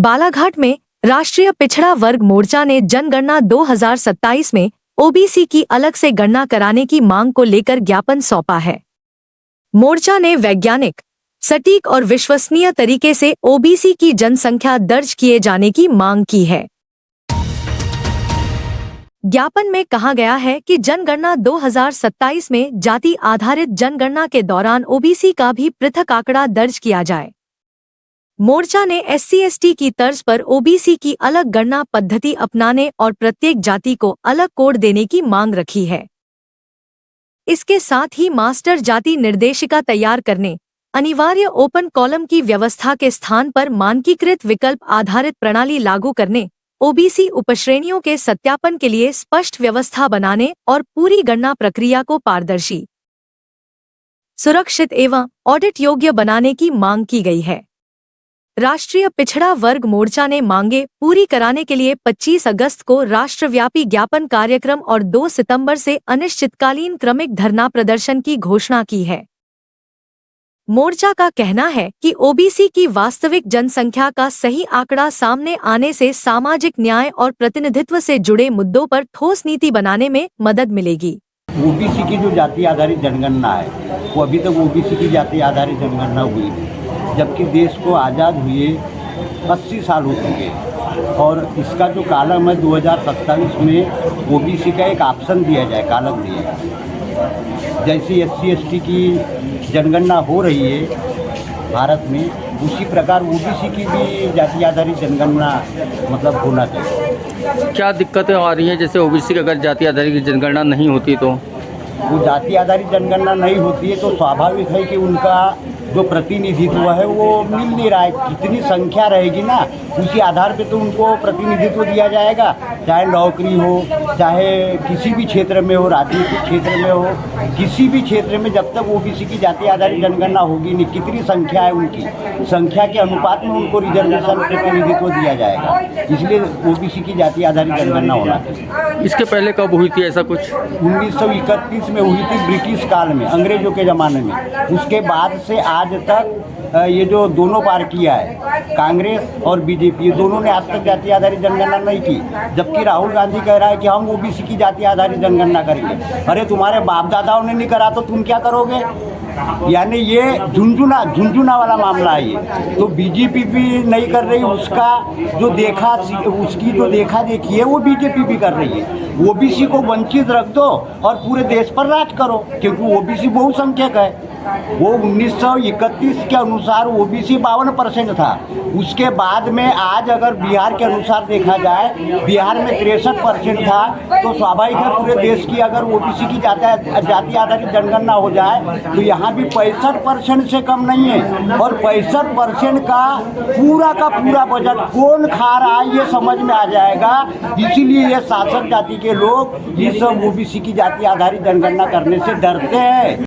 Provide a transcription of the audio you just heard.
बालाघाट में राष्ट्रीय पिछड़ा वर्ग मोर्चा ने जनगणना 2027 में ओबीसी की अलग से गणना कराने की मांग को लेकर ज्ञापन सौंपा है। मोर्चा ने वैज्ञानिक, सटीक और विश्वसनीय तरीके से ओबीसी की जनसंख्या दर्ज किए जाने की मांग की है। ज्ञापन में कहा गया है कि जनगणना 2027 में जाति आधारित जनगणना के दौरान ओबीसी का भी पृथक आंकड़ा दर्ज किया जाए। मोर्चा ने SC/ST की तर्ज पर ओबीसी की अलग गणना पद्धति अपनाने और प्रत्येक जाति को अलग कोड देने की मांग रखी है। इसके साथ ही मास्टर जाति निर्देशिका तैयार करने, अनिवार्य ओपन कॉलम की व्यवस्था के स्थान पर मानकीकृत विकल्प आधारित प्रणाली लागू करने, ओबीसी उपश्रेणियों के सत्यापन के लिए स्पष्ट व्यवस्था बनाने और पूरी गणना प्रक्रिया को पारदर्शी, सुरक्षित एवं ऑडिट योग्य बनाने की मांग की गई है। राष्ट्रीय पिछड़ा वर्ग मोर्चा ने मांगे पूरी कराने के लिए 25 अगस्त को राष्ट्रव्यापी ज्ञापन कार्यक्रम और 2 सितंबर से अनिश्चितकालीन क्रमिक धरना प्रदर्शन की घोषणा की है। मोर्चा का कहना है कि ओबीसी की वास्तविक जनसंख्या का सही आंकड़ा सामने आने से सामाजिक न्याय और प्रतिनिधित्व से जुड़े मुद्दों पर ठोस नीति बनाने में मदद मिलेगी। ओबीसी की जो जाति आधारित जनगणना है वो अभी तक ओबीसी की जाति आधारित जनगणना हुई थी, जबकि देश को आज़ाद हुए 80 साल हो चुके हैं और इसका जो कालम है 2027 में ओबीसी का एक ऑप्शन दिया जाए, कालम दिया जाए। जैसी SC/ST की जनगणना हो रही है भारत में, उसी प्रकार ओबीसी की भी जाति आधारित जनगणना मतलब होना चाहिए। क्या दिक्कतें आ रही हैं? जैसे ओबीसी की अगर जाति आधारित जनगणना नहीं होती तो वो जाति आधारित जनगणना नहीं होती है तो स्वाभाविक है कि उनका जो प्रतिनिधित्व है वो मिल नहीं रहा है। कितनी संख्या रहेगी ना, उसी आधार पे तो उनको प्रतिनिधित्व दिया जाएगा, चाहे नौकरी हो, चाहे किसी भी क्षेत्र में हो, राजनीतिक क्षेत्र में हो, किसी भी क्षेत्र में जब तक ओबीसी की जाति आधारित जनगणना होगी नहीं, कितनी संख्या है उनकी संख्या के अनुपात में उनको रिजर्वेशन प्रतिनिधित्व दिया जाएगा। इसलिए ओबीसी की जाति आधारित जनगणना होना चाहिए। इसके पहले कब हुई थी ऐसा कुछ? 1931 में हुई थी, ब्रिटिश काल में, अंग्रेजों के ज़माने में। उसके बाद से आज तक ये जो दोनों पार्टियां हैं, कांग्रेस और बीजेपी, ये दोनों ने आज तक जाति आधारित जनगणना नहीं की। जबकि राहुल गांधी कह रहा है कि हम ओबीसी की जाति आधारित जनगणना करेंगे। अरे तुम्हारे बाप दादाओं ने नहीं करा तो तुम क्या करोगे? यानी ये झुंझुना वाला मामला है ये। तो बीजेपी भी नहीं कर रही, उसकी जो देखा देखी है वो बीजेपी भी कर रही है। ओबीसी को वंचित रख दो और पूरे देश पर राज करो, क्योंकि ओबीसी बहुसंख्यक है। वो 1931 के अनुसार ओबीसी 52% था। उसके बाद में आज अगर बिहार के अनुसार देखा जाए, बिहार में 63% था। तो स्वाभाविक है पूरे देश की अगर ओबीसी की जाति आधारित जनगणना हो जाए तो यहाँ भी 65% से कम नहीं है। और 65% का पूरा बजट कौन खा रहा है ये समझ में आ जाएगा। इसीलिए ये शासक जाति के लोग ये सब ओबीसी की जाति आधारित जनगणना करने से डरते हैं।